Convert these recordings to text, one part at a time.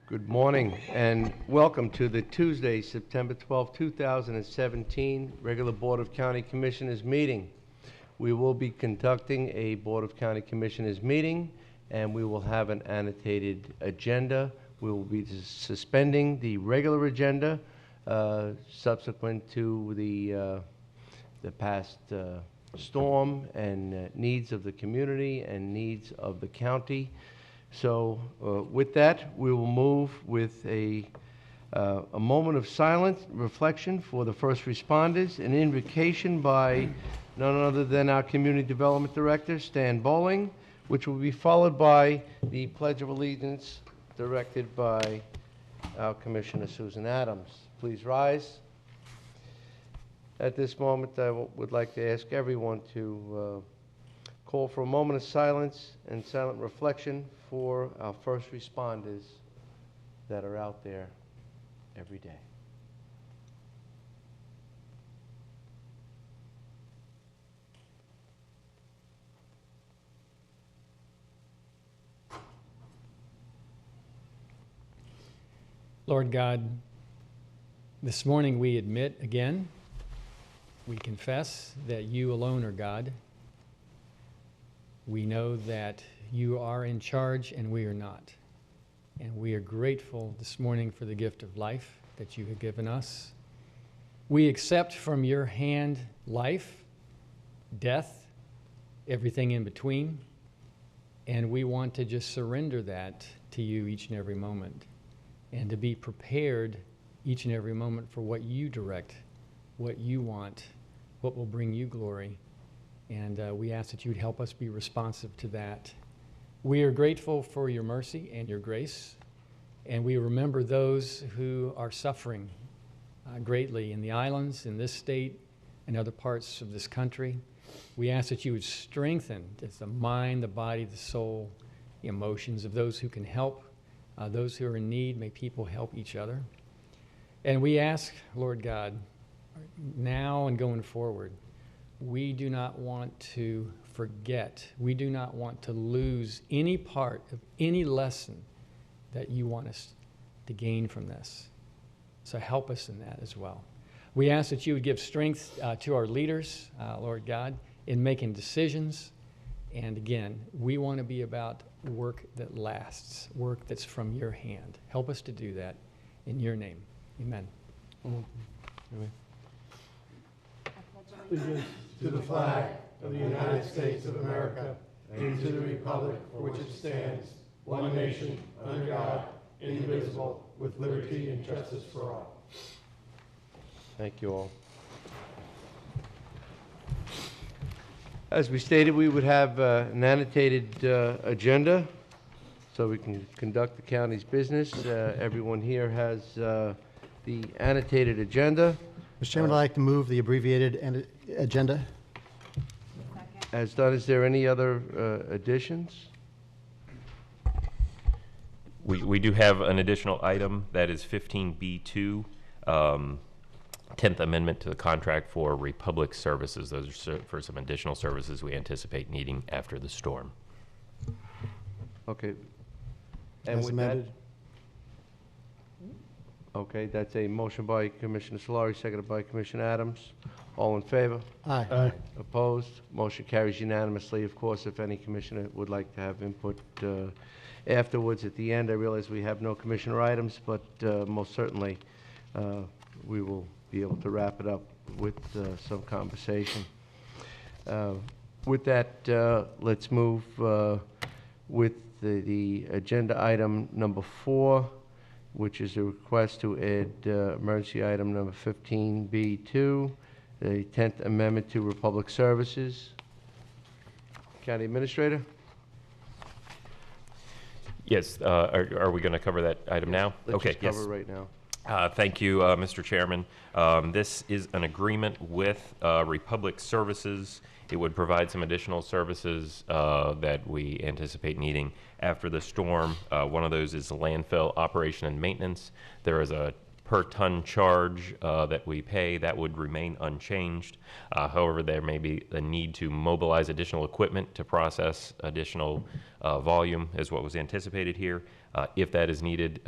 Good morning and welcome to the Tuesday, September 12, 2017 regular Board of County Commissioners meeting. We will be conducting a Board of County Commissioners meeting and we will have an annotated agenda. We will be suspending the regular agenda subsequent to the past storm and needs of the community and needs of the county. So with that, we will move with a moment of silent reflection for the first responders, an invocation by none other than our Community Development Director, Stan Bowling, which will be followed by the Pledge of Allegiance directed by our Commissioner Susan Adams. Please rise. At this moment, I would like to ask everyone to call for a moment of silence and silent reflection for our first responders that are out there every day. Lord God, this morning we admit again, we confess that you alone are God. We know that you are in charge and we are not. And we are grateful this morning for the gift of life that you have given us. We accept from your hand life, death, everything in between. And we want to just surrender that to you each and every moment. And to be prepared each and every moment for what you direct, what you want, what will bring you glory. And we ask that you would help us be responsive to that. We are grateful for your mercy and your grace, and we remember those who are suffering greatly in the islands, in this state, and other parts of this country. We ask that you would strengthen the mind, the body, the soul, the emotions of those who can help, those who are in need. May people help each other. And we ask, Lord God, now and going forward, we do not want to forget. We do not want to lose any part of any lesson that you want us to gain from this. So help us in that as well. We ask that you would give strength to our leaders, Lord God, in making decisions. And again, we want to be about work that lasts, work that's from your hand. Help us to do that in your name. Amen. Amen. Allegiance to the flag of the United States of America and to the republic for which it stands, one nation, under God, indivisible, with liberty and justice for all. Thank you all. As we stated, we would have an annotated agenda so we can conduct the county's business. Everyone here has the annotated agenda. Mr. Chairman, I'd like to move the abbreviated agenda. As done, is there any other additions? We do have an additional item that is 15B2, 10th Amendment to the contract for Republic Services. Those are for some additional services we anticipate needing after the storm. Okay. And As with amended. that, okay, that's a motion by Commissioner Solari, seconded by Commissioner Adams. All in favor? Aye. Aye. Opposed? Motion carries unanimously. Of course, if any commissioner would like to have input afterwards at the end, I realize we have no commissioner items, but most certainly we will be able to wrap it up with some conversation. With that, let's move with the agenda item number 4, which is a request to add emergency item number 15B2, the 10th Amendment to Republic Services. County Administrator? Yes, are we going to cover that item now? Let's Okay, just cover it right now. Thank you, Mr. Chairman. This is an agreement with Republic Services. It would provide some additional services that we anticipate needing after the storm. One of those is landfill operation and maintenance. There is a per ton charge that we pay, that would remain unchanged. However, there may be a need to mobilize additional equipment to process additional volume, is what was anticipated here. If that is needed,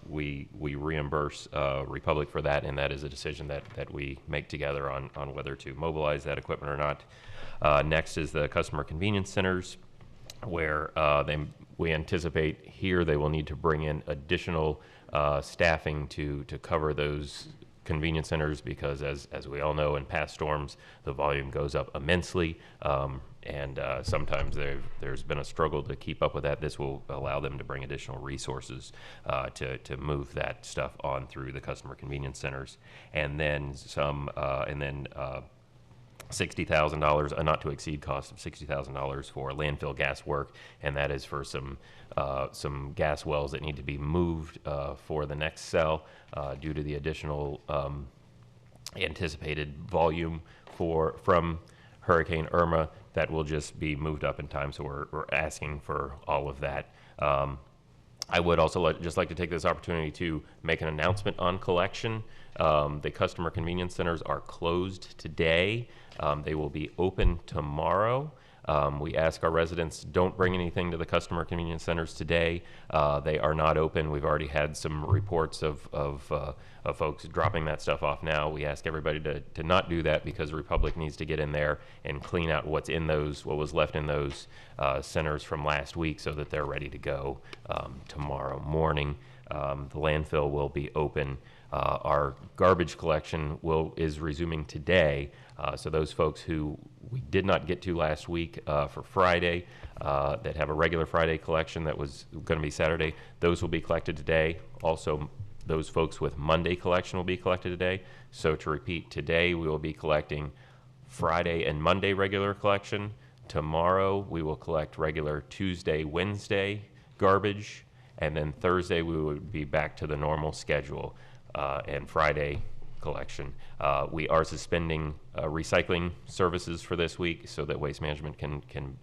we reimburse Republic for that, and that is a decision that we make together on whether to mobilize that equipment or not. Next is the customer convenience centers, where we anticipate here they will need to bring in additional staffing to cover those convenience centers, because as we all know, in past storms, the volume goes up immensely, and sometimes there's been a struggle to keep up with that. This will allow them to bring additional resources to move that stuff on through the customer convenience centers, and then $60,000, a not to exceed cost of $60,000 for landfill gas work, and that is for some gas wells that need to be moved for the next cell due to the additional anticipated volume from Hurricane Irma. That will just be moved up in time, so we're asking for all of that. I would also just like to take this opportunity to make an announcement on collection. The customer convenience centers are closed today. They will be open tomorrow. We ask our residents, don't bring anything to the customer convenience centers today. They are not open. We've already had some reports of folks dropping that stuff off now. We ask everybody to not do that, because Republic needs to get in there and clean out what was left in those centers from last week, so that they're ready to go tomorrow morning. The landfill will be open. Our garbage collection is resuming today. So those folks who we did not get to last week for Friday, that have a regular Friday collection that was going to be Saturday, those will be collected today. Also, those folks with Monday collection will be collected today. So to repeat, today we will be collecting Friday and Monday regular collection. Tomorrow we will collect regular Tuesday, Wednesday garbage, and then Thursday we will be back to the normal schedule, and Friday collection. We are suspending recycling services for this week, so that Waste Management can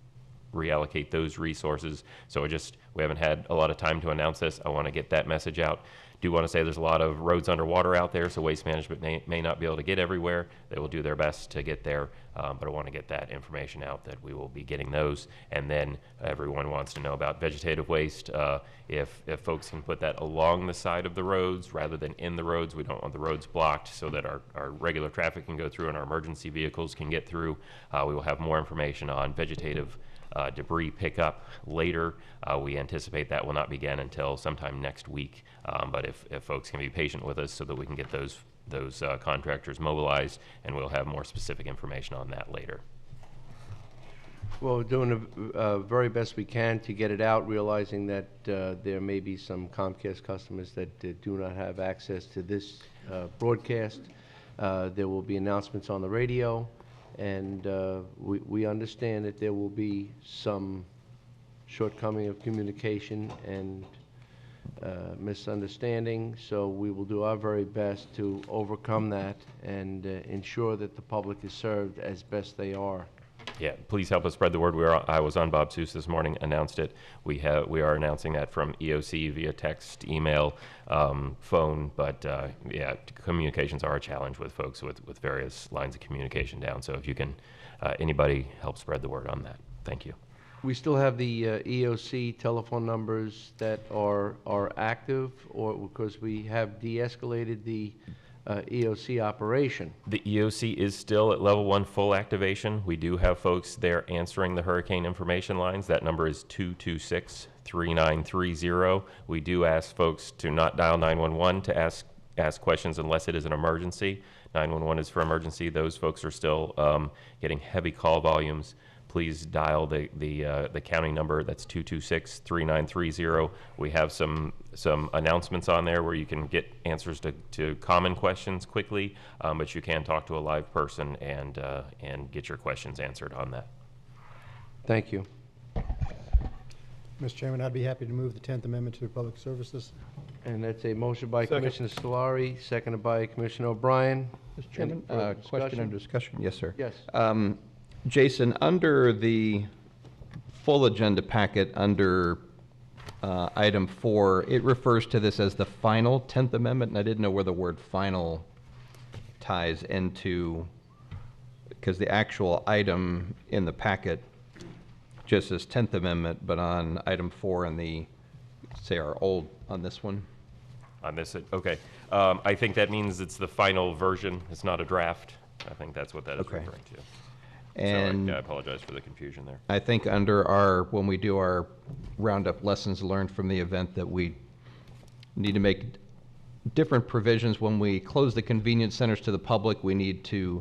reallocate those resources. So we haven't had a lot of time to announce this. I want to get that message out. Do want to say there's a lot of roads underwater out there, so Waste Management may not be able to get everywhere. They will do their best to get there, but I want to get that information out that we will be getting those. And then everyone wants to know about vegetative waste. If folks can put that along the side of the roads rather than in the roads, we don't want the roads blocked, so that our regular traffic can go through and our emergency vehicles can get through. We will have more information on vegetative debris pickup later. We anticipate that will not begin until sometime next week, but if folks can be patient with us, so that we can get those contractors mobilized, and we'll have more specific information on that later. Well, we're doing the very best we can to get it out, realizing that there may be some Comcast customers that do not have access to this broadcast. There will be announcements on the radio, and we understand that there will be some shortcoming of communication and misunderstanding, so we will do our very best to overcome that and ensure that the public is served as best they are. Yeah, please help us spread the word. I was on Bob Seuss this morning, announced it. We are announcing that from EOC via text, email, phone, but yeah, communications are a challenge with folks with various lines of communication down. So if you can, anybody help spread the word on that. Thank you. We still have the EOC telephone numbers that are active, or because we have de-escalated the EOC operation. The EOC is still at level 1 full activation. We do have folks there answering the hurricane information lines. That number is 226-3930. We do ask folks to not dial 911 to ask questions unless it is an emergency. 911 is for emergency. Those folks are still getting heavy call volumes. Please dial the county number. That's 226-3930. We have some announcements on there where you can get answers to common questions quickly, but you can talk to a live person and get your questions answered on that. Thank you. Mr. Chairman, I'd be happy to move the 10th Amendment to the Public Services. And that's a motion by Second. Commissioner Solari, seconded by Commissioner O'Brien. Mr. Chairman, Any further question and discussion? Yes, sir. Yes. Jason, under the full agenda packet, under item 4, it refers to this as the final 10th Amendment, and I didn't know where the word final ties into, because the actual item in the packet just says 10th Amendment, but on item 4 in the, say, our old, on this one. On this, okay. I think that means it's the final version. It's not a draft. I think that's what that is Okay. referring to. And So I apologize for the confusion there. I think under our, when we do our roundup lessons learned from the event, that we need to make different provisions. When we close the convenience centers to the public, we need to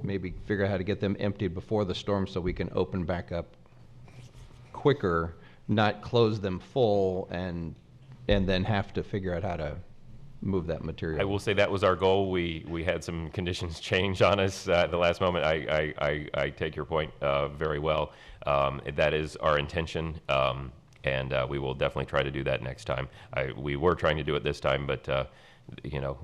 maybe figure out how to get them emptied before the storm so we can open back up quicker, not close them full and then have to figure out how to move that material. I will say that was our goal. We had some conditions change on us at the last moment. I take your point very well. That is our intention, and we will definitely try to do that next time. We were trying to do it this time, but you know,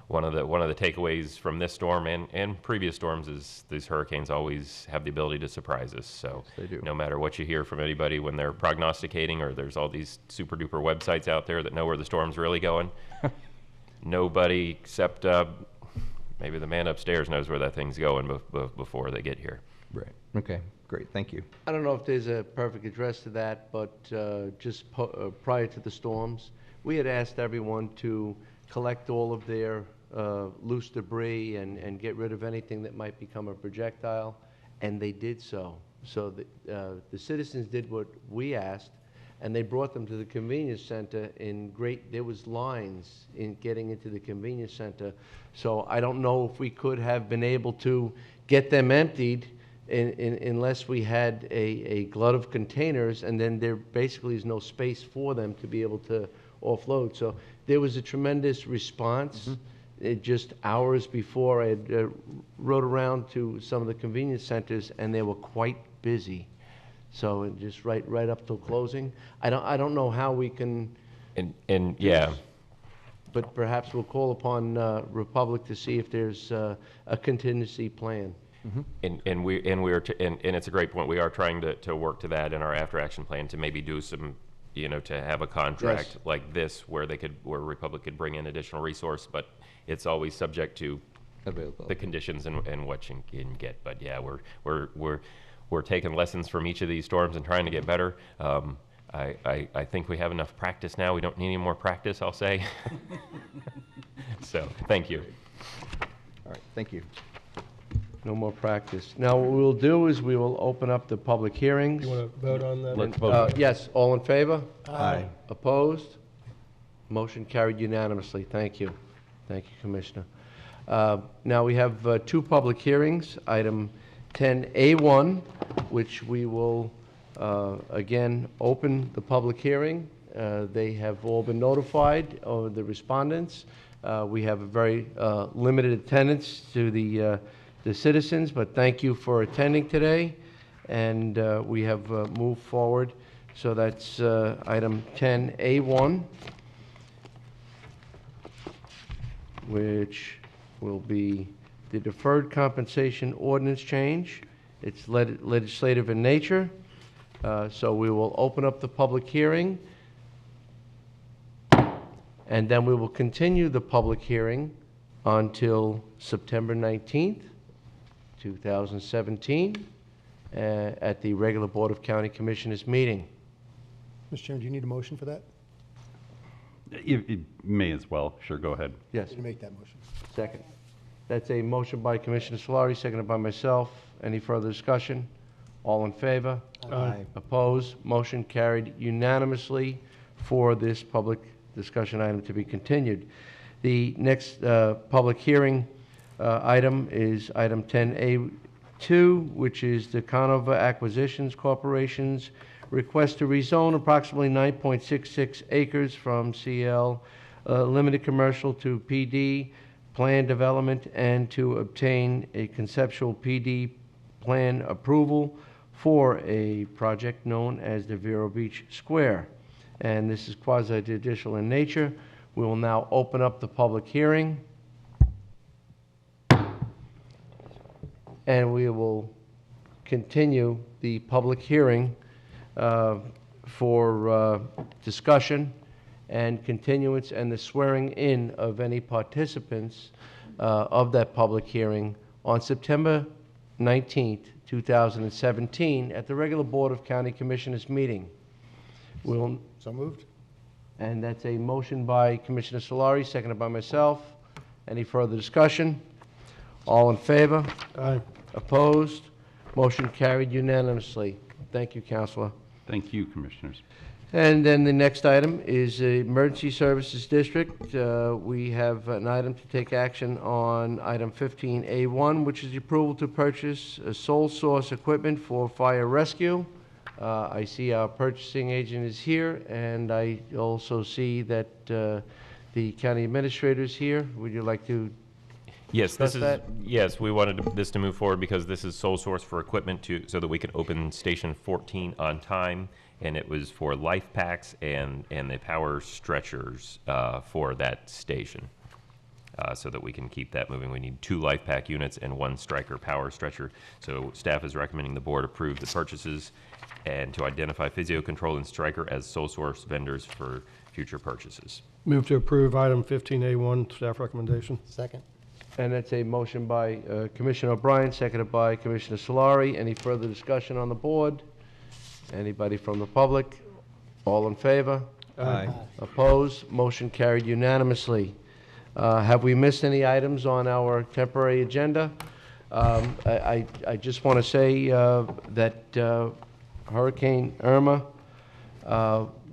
one of the takeaways from this storm and previous storms is these hurricanes always have the ability to surprise us. So Yes, they do. no matter what you hear from anybody when they're prognosticating, or there's all these super duper websites out there that know where the storm's really going, nobody except maybe the man upstairs knows where that thing's going before they get here. Right. Okay, great, thank you. I don't know if there's a perfect address to that, but just prior to the storms, we had asked everyone to collect all of their loose debris and get rid of anything that might become a projectile, and they did so. So the citizens did what we asked, and they brought them to the convenience center there was lines in getting into the convenience center. So I don't know if we could have been able to get them emptied unless we had a glut of containers, and then there basically is no space for them to be able to offload. So there was a tremendous response. Just hours before, I had rode around to some of the convenience centers, and they were quite busy. So just right up till closing. I don't know how we can, And yeah. but perhaps we'll call upon Republic to see if there's a contingency plan. And it's a great point. We are trying to work to that in our after action plan to maybe do some, to have a contract Yes. like this where Republic could bring in additional resource, but it's always subject to Available. the conditions and what you can get. But yeah, we're taking lessons from each of these storms and trying to get better. I think we have enough practice now. We don't need any more practice, I'll say. So thank you. All right, thank you. No more practice. Now, what we'll do is we will open up the public hearings. You want to vote on that? Let's vote. Yes, all in favor? Aye. Opposed? Motion carried unanimously. Thank you. Thank you, Commissioner. Now, we have two public hearings. Item 10A1, which we will, again, open the public hearing. They have all been notified, of the respondents. We have a very limited attendance to the citizens, but thank you for attending today. And we have moved forward. So that's item 10A1, which will be the deferred compensation ordinance change. It's legislative in nature. So we will open up the public hearing, and then we will continue the public hearing until September 19th, 2017, at the regular Board of County Commissioners meeting. Mr. Chairman, do you need a motion for that? You may as well. Sure, go ahead. Yes, To make that motion. second. That's a motion by Commissioner Solari, seconded by myself. Any further discussion? All in favor? Aye. Opposed? Motion carried unanimously for this public discussion item to be continued. The next public hearing item is item 10A2, which is the Conover Acquisitions Corporation's request to rezone approximately 9.66 acres from CL Limited Commercial to PD Plan Development, and to obtain a conceptual PD plan approval for a project known as the Vero Beach Square. And this is quasi-judicial in nature. We will now open up the public hearing. And we will continue the public hearing for discussion and continuance and the swearing in of any participants of that public hearing on September 19th, 2017, at the regular Board of County Commissioners meeting. We'll, So moved? and that's a motion by Commissioner Solari, seconded by myself. Any further discussion? All in favor? Aye. Opposed? Motion carried unanimously. Thank you, Counselor. Thank you, Commissioners. And then the next item is Emergency Services District. We have an item to take action on item 15A1, which is the approval to purchase sole source equipment for fire rescue. I see our purchasing agent is here, and I also see that the county administrator is here. Would you like to? Yes, this is, Discuss yes, we wanted this to move forward because this is sole source for equipment so that we can open Station 14 on time. And it was for life packs and the power stretchers for that station. So that we can keep that moving. We need 2 life pack units and 1 Stryker power stretcher. So staff is recommending the board approve the purchases and to identify Physio Control and Stryker as sole source vendors for future purchases. Move to approve item 15A1, staff recommendation. Second? And that's a motion by Commissioner O'Brien, seconded by Commissioner Solari. Any further discussion on the board? Anybody from the public? All in favor? Aye. Opposed? Motion carried unanimously. Have we missed any items on our temporary agenda? I just want to say that Hurricane Irma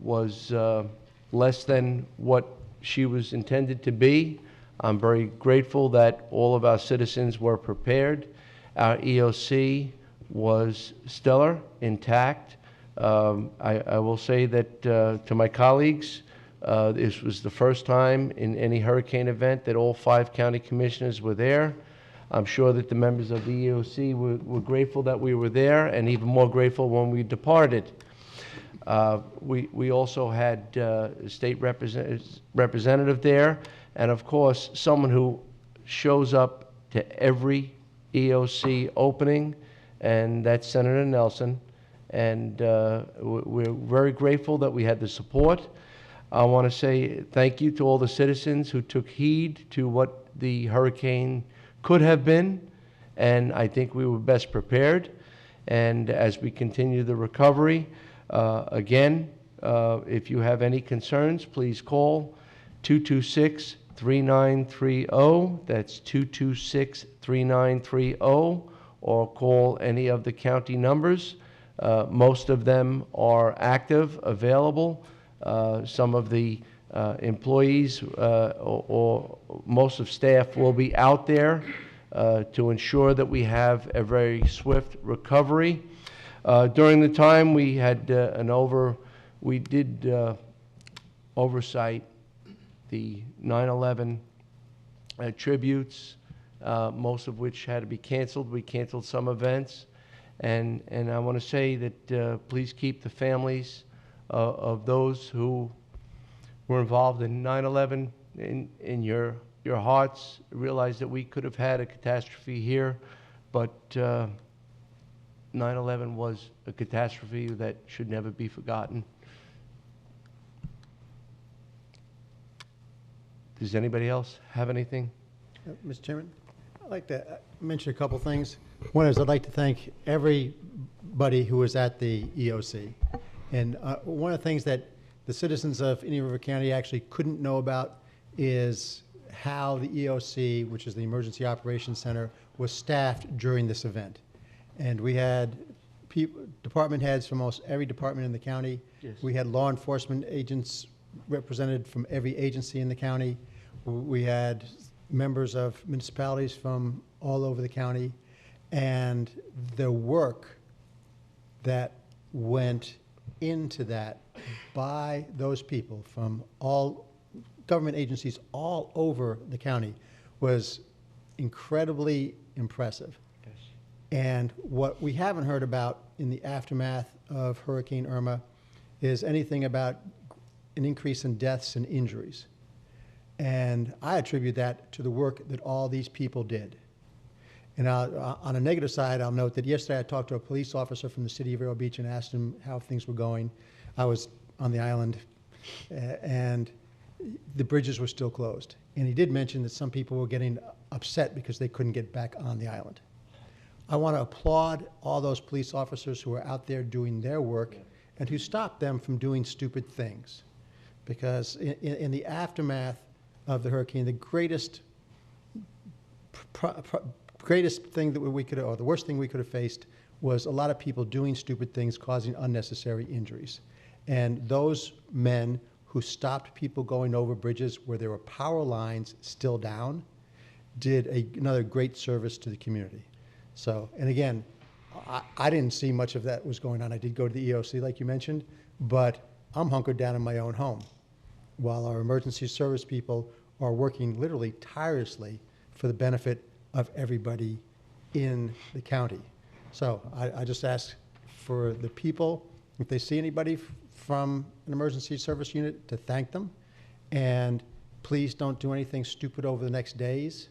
was less than what she was intended to be. I'm very grateful that all of our citizens were prepared. Our EOC was stellar, intact. I will say that to my colleagues, this was the first time in any hurricane event that all 5 county commissioners were there. I'm sure that the members of the EOC were grateful that we were there, and even more grateful when we departed. We also had a state representative there, and of course, someone who shows up to every EOC opening, and that's Senator Nelson. And we're very grateful that we had the support. I want to say thank you to all the citizens who took heed to what the hurricane could have been, and I think we were best prepared. And as we continue the recovery, again, if you have any concerns, please call 226-3930. That's 226-3930, or call any of the county numbers. Most of them are active, available. Some of the employees or most of staff will be out there to ensure that we have a very swift recovery. During the time we had we did oversight the 9/11 tributes, most of which had to be canceled. We canceled some events. And I want to say that please keep the families of those who were involved in 9/11 in your hearts. Realize that we could have had a catastrophe here, but 9/11 was a catastrophe that should never be forgotten. Does anybody else have anything? Mr. Chairman, I'd like to mention a couple things. One is I'd like to thank everybody who was at the EOC. And one of the things that the citizens of Indian River County actually couldn't know about is how the EOC, which is the Emergency Operations Center, was staffed during this event. And we had department heads from almost every department in the county. Yes. We had law enforcement agents represented from every agency in the county. We had members of municipalities from all over the county. And the work that went into that by those people from all government agencies all over the county was incredibly impressive. Yes. And what we haven't heard about in the aftermath of Hurricane Irma is anything about an increase in deaths and injuries. And I attribute that to the work that all these people did. And on a negative side, I'll note that yesterday I talked to a police officer from the city of Vero Beach and asked him how things were going. I was on the island, and the bridges were still closed. And he did mention that some people were getting upset because they couldn't get back on the island. I want to applaud all those police officers who are out there doing their work and who stopped them from doing stupid things. Because in the aftermath of the hurricane, the greatest thing that we could, or the worst thing we could have faced, was a lot of people doing stupid things, causing unnecessary injuries. And those men who stopped people going over bridges where there were power lines still down did another great service to the community. So, and again, I didn't see much of that was going on. I did go to the EOC, like you mentioned, but I'm hunkered down in my own home, while our emergency service people are working literally tirelessly for the benefit of everybody in the county. So I just ask for the people, if they see anybody from an emergency service unit, to thank them. And please don't do anything stupid over the next days.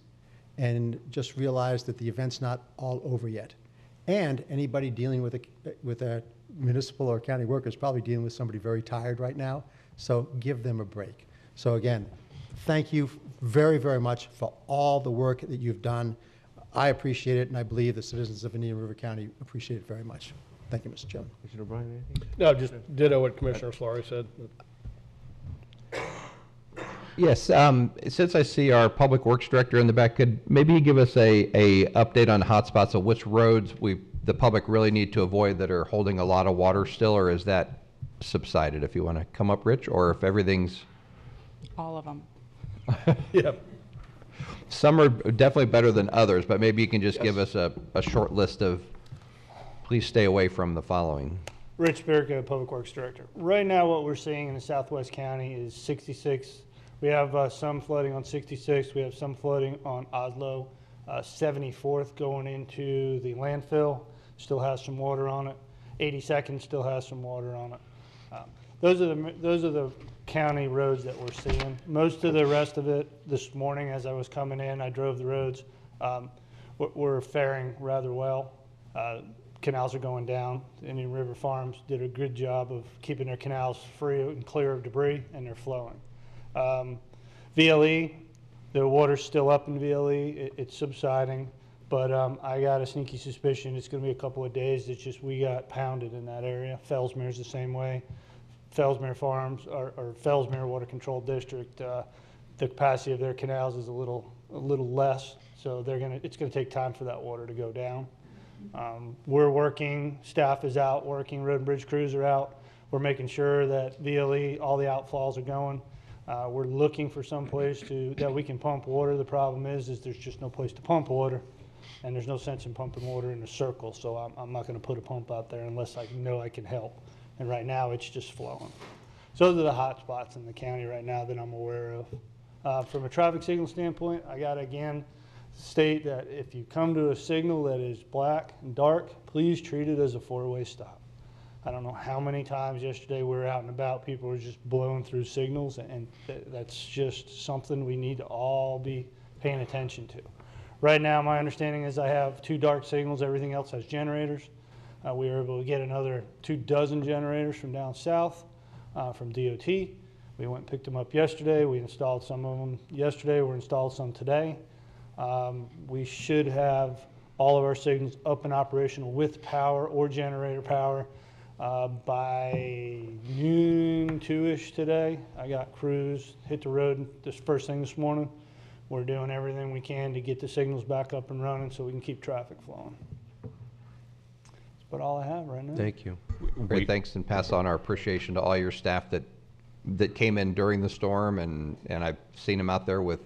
And just realize that the event's not all over yet. And anybody dealing with a municipal or county worker is probably dealing with somebody very tired right now. So give them a break. So again, thank you very, very much for all the work that you've done. I appreciate it, and I believe the citizens of Indian River County appreciate it very much. Thank you, Mr. Chairman. Commissioner O'Brien, anything? No, just ditto what Commissioner Flores said. Yes, since I see our Public Works Director in the back, could maybe you give us a update on hotspots of which roads the public really need to avoid that are holding a lot of water still, or is that subsided? If you want to come up, Rich, or if everything's... All of them. Yeah. Some are definitely better than others, but maybe you can just give us a short list of, please stay away from the following. Rich Birko, Public Works Director. Right now what we're seeing in the Southwest County is 66. We have some flooding on 66. We have some flooding on Oslo. 74th going into the landfill still has some water on it. 82nd still has some water on it. Those are the county roads that we're seeing. Most of the rest of it this morning, as I was coming in, I drove the roads. We're faring rather well. Canals are going down. The Indian River Farms did a good job of keeping their canals free and clear of debris, and they're flowing. VLE, the water's still up in VLE. It's subsiding, but I got a sneaky suspicion it's going to be a couple of days. It's just we got pounded in that area. Fellsmere's the same way. Fellsmere Farms, or Fellsmere Water Control District, the capacity of their canals is a little less, so it's going to take time for that water to go down. We're working, staff is out working, road and bridge crews are out. We're making sure that VLE, all the outfalls are going. We're looking for some place that we can pump water. The problem is there's just no place to pump water, and there's no sense in pumping water in a circle, so I'm not going to put a pump out there unless I know I can help. And right now it's just flowing. So those are the hot spots in the county right now that I'm aware of. From a traffic signal standpoint, I got to again state that if you come to a signal that is black and dark, please treat it as a four-way stop. I don't know how many times yesterday we were out and about, people were just blowing through signals, and that's just something we need to all be paying attention to. Right now, my understanding is I have 2 dark signals, everything else has generators. We were able to get another 24 generators from down south from DOT. We went and picked them up yesterday. We installed some of them yesterday. We're installed some today. We should have all of our signals up and operational with power or generator power by noon, 2-ish today. I got crews hit the road this first thing this morning. We're doing everything we can to get the signals back up and running so we can keep traffic flowing. That's about all I have right now. Thank you. Great, thanks, and pass on our appreciation to all your staff that came in during the storm, and I've seen them out there with,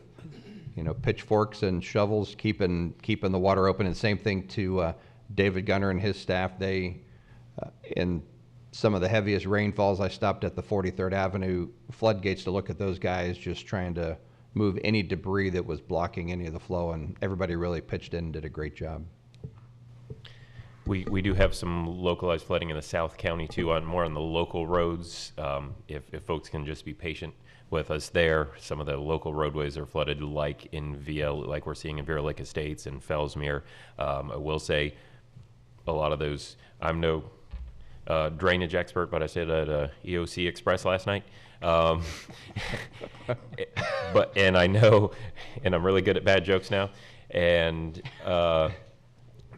pitchforks and shovels, keeping the water open. And same thing to David Gunner and his staff. They, in some of the heaviest rainfalls, I stopped at the 43rd Avenue floodgates to look at those guys just trying to move any debris that was blocking any of the flow, and everybody really pitched in and did a great job. We do have some localized flooding in the South County too, more on the local roads. If folks can just be patient with us there, some of the local roadways are flooded, like we're seeing in Vera Lake Estates and Fellsmere. I will say, a lot of those, I'm no drainage expert, but I said at EOC Express last night. And I know, and I'm really good at bad jokes now. And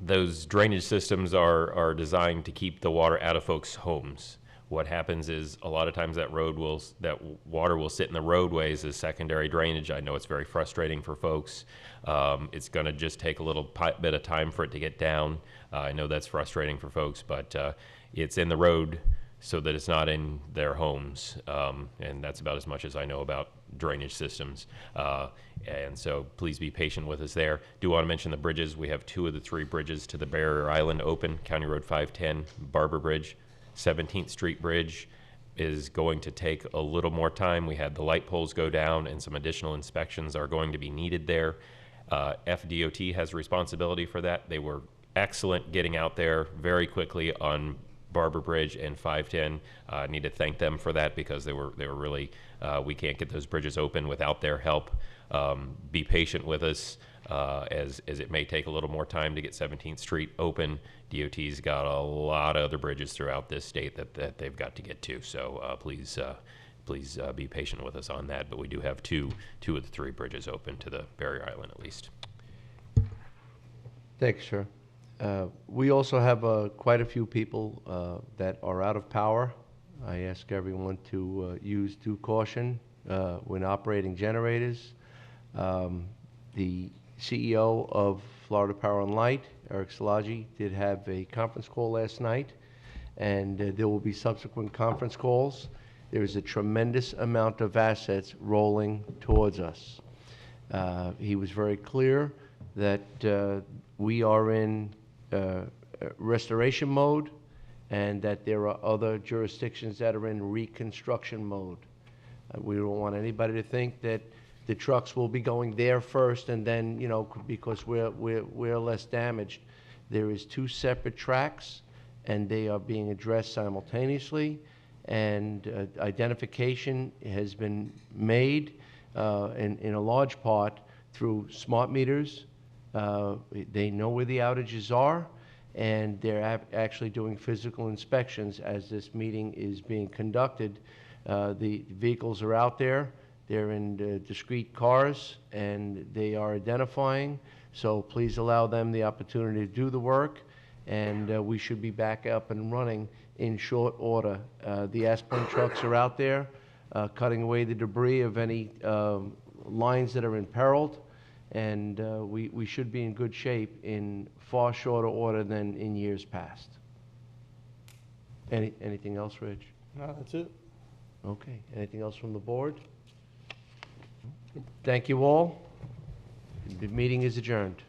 those drainage systems are designed to keep the water out of folks' homes. What happens is a lot of times that water will sit in the roadways as secondary drainage. I know it's very frustrating for folks. It's going to just take a little bit of time for it to get down. I know that's frustrating for folks, but it's in the road so that it's not in their homes. And that's about as much as I know about drainage systems. And so please be patient with us there. Do want to mention the bridges. We have 2 of the 3 bridges to the barrier island open. County Road 510, Barber Bridge. 17th Street Bridge is going to take a little more time. We had the light poles go down and some additional inspections are going to be needed there. FDOT has responsibility for that. They were excellent getting out there very quickly on Barber Bridge and 510. I need to thank them for that because they were really, we can't get those bridges open without their help. Be patient with us as it may take a little more time to get 17th Street open. DOT's got a lot of other bridges throughout this state that they've got to get to. So please be patient with us on that. But we do have two of the 3 bridges open to the barrier island at least. Thanks, sir. We also have quite a few people that are out of power. I ask everyone to use due caution when operating generators. The CEO of Florida Power and Light, Eric Szilagyi, did have a conference call last night, and there will be subsequent conference calls. There is a tremendous amount of assets rolling towards us. He was very clear that we are in restoration mode and that there are other jurisdictions that are in reconstruction mode. We don't want anybody to think that the trucks will be going there first and then, you know, because we're less damaged. There is 2 separate tracks and they are being addressed simultaneously, and identification has been made in a large part through smart meters. They know where the outages are, and they're actually doing physical inspections as this meeting is being conducted. The vehicles are out there. They're in discrete cars, and they are identifying. So please allow them the opportunity to do the work, and we should be back up and running in short order. The aspirin trucks are out there cutting away the debris of any lines that are imperiled, and we should be in good shape in far shorter order than in years past. Anything else, Rich? No, that's it. Okay. Anything else from the board? Thank you all. The meeting is adjourned.